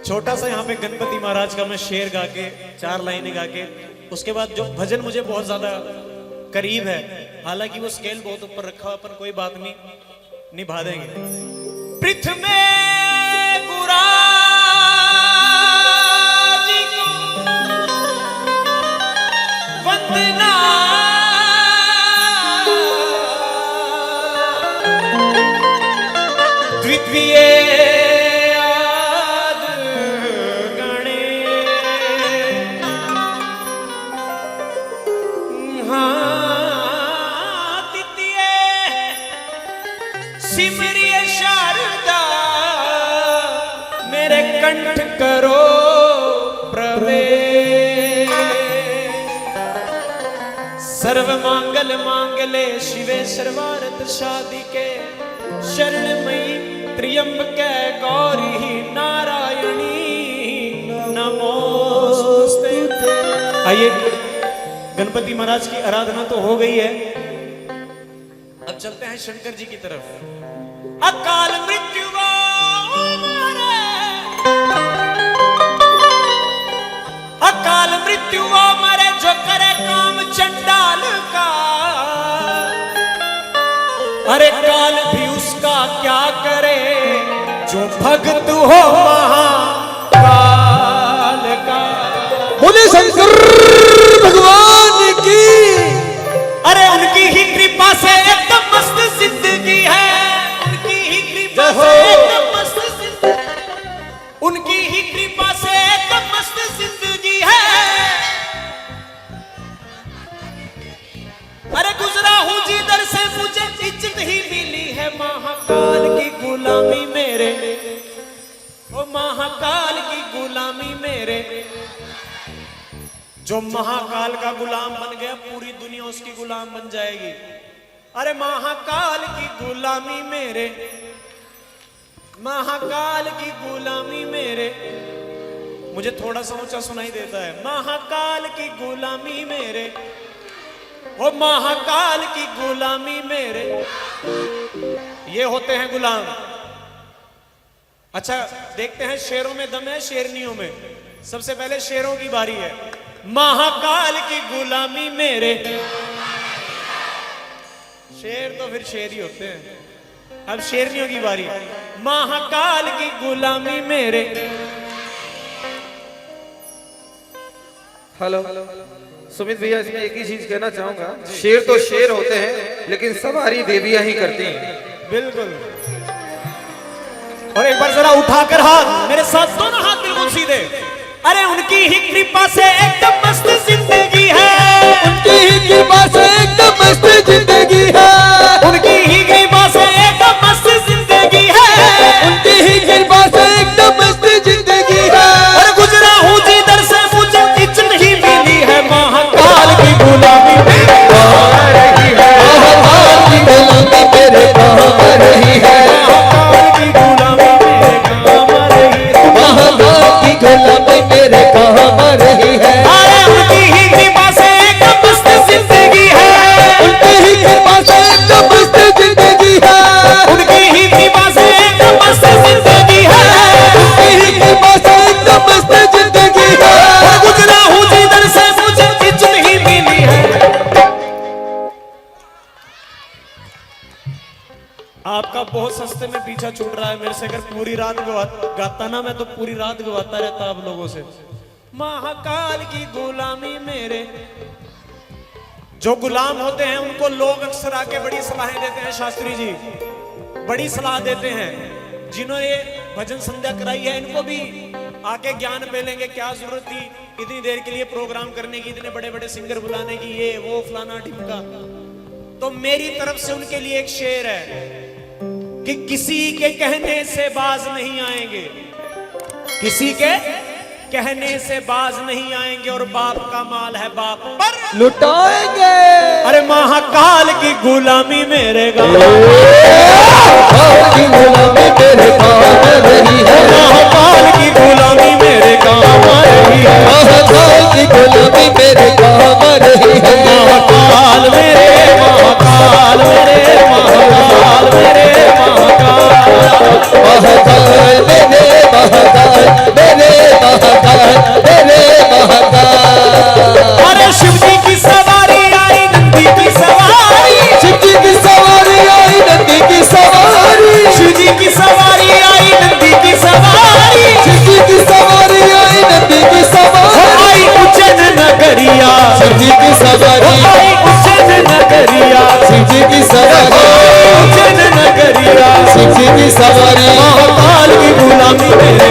छोटा सा यहाँ पे गणपति महाराज का मैं शेर गा के 4 लाइनें गा के उसके बाद जो भजन मुझे बहुत ज्यादा करीब है, हालांकि वो स्केल बहुत ऊपर रखा हुआ, अपन कोई बात नहीं, निभा देंगे। पृथ्वी गुराजी को वंदना, द्वितीय सिमरिय शारदा मेरे कंठ करो प्रवेश, सर्व मांगल मांगले शिवे सर्वार्थ साधिके, शरणमयी त्र्यंबके गौरी नारायणी नमोस्तुते। आइए, गणपति महाराज की आराधना तो हो गई है, अब चलते हैं शंकर जी की तरफ। अकाल मृत्यु मारे, अकाल मृत्यु मारे जो करे काम चंडाल का, अरे काल भी उसका क्या करे जो भक्त हो महाकाल का। बोले शंकर भगवान की। अरे उनकी ही कृपा से एकदम मस्त जिंदगी है, उनकी ही कृपा से एकदम मस्त जिंदगी, उनकी ही कृपा से एकदम मस्त जिंदगी है। अरे गुजरा हूं जिधर से मुझे इज्जत ही मिली है, महाकाल की गुलामी मेरे, ओ महाकाल की गुलामी मेरे। जो महाकाल का गुलाम बन गया पूरी दुनिया उसकी गुलाम बन जाएगी। अरे महाकाल की गुलामी मेरे, महाकाल की गुलामी मेरे, मुझे थोड़ा सा ऊंचा सुनाई देता है। महाकाल की गुलामी मेरे, वो महाकाल की गुलामी मेरे, ये होते हैं गुलाम। अच्छा देखते हैं शेरों में दम है शेरनियों में। सबसे पहले शेरों की बारी है। महाकाल की गुलामी मेरे, शेर तो फिर शेर ही होते हैं, अब शेरनियों की बारी। महाकाल की गुलामी मेरे। हेलो सुमित भैया, इसमें एक ही चीज कहना चाहूंगा, शेर तो शेर होते हैं लेकिन सवारी देवियां ही करती हैं। बिल्कुल। और एक बार जरा उठाकर हाथ, मेरे साथ दोनों हाथ बिल्कुल सीधे। अरे उनकी ही कृपा से एकदम मस्त जिंदगी है, उनकी ही कृपा से एकदम मस्त जिंदगी है, उनकी ही कृपा से एकदम मस्त जिंदगी है, उनकी ही कृपा से एकदम मस्त जिंदगी है। अरे गुजरा हूं जिधर से मुझे इज्जत ही मिली है, महाकाल की गुलामी मेरे काम आ रही है, महाकाल की गुलामी मेरे काम आ रही है, महाकाल की गुलामी मेरे काम आ रही है, महाकाल की गुलामी मेरे काम आ रही है। अरे उनकी ही कृपा से एकदम मस्त जिंदगी है, उनकी ही कृपा से एकदम मस्त जिंदगी है, उनकी ही कृपा से एकदम मस्त जिंदगी है, उनकी ही कृपा से एकदम मस्त जिंदगी है। और गुजरा हूं जिधर से मुझे इज्जत ही मिली है। आपका बहुत सस्ते में पीछा छूट रहा है मेरे से। अगर पूरी रात गाता ना मैं, तो पूरी रात गवाता रहता आप लोगों से। महाकाल की गुलामी मेरे। जो गुलाम होते हैं उनको लोग अक्सर आके बड़ी सलाहें देते हैं, शास्त्री जी बड़ी सलाह देते हैं। जिन्होंने ये भजन संध्या कराई है इनको भी आके ज्ञान पे लेंगे, क्या जरूरत थी इतनी देर के लिए प्रोग्राम करने की, इतने बड़े बड़े सिंगर बुलाने की, ये वो फलाना ढिमका। तो मेरी तरफ से उनके लिए एक शेर है कि किसी के कहने से बाज नहीं आएंगे, किसी के कहने से बाज नहीं आएंगे, और बाप का माल है बाप पर लुटाएंगे। अरे महाकाल की गुलामी मेरे गाँव, महाकाल की गुलामी मेरे काम आ रही है, महाकाल की गुलामी मेरे काम आ रही है, महाकाल की गुलामी मेरे काम आ रही है। महाकाल मेरे, महाकाल मेरे, महाकाल मेरे, महाकाल महाकाल मेरे, महाकाल मेरे की सवारी महाकाल की गुलामी मेरे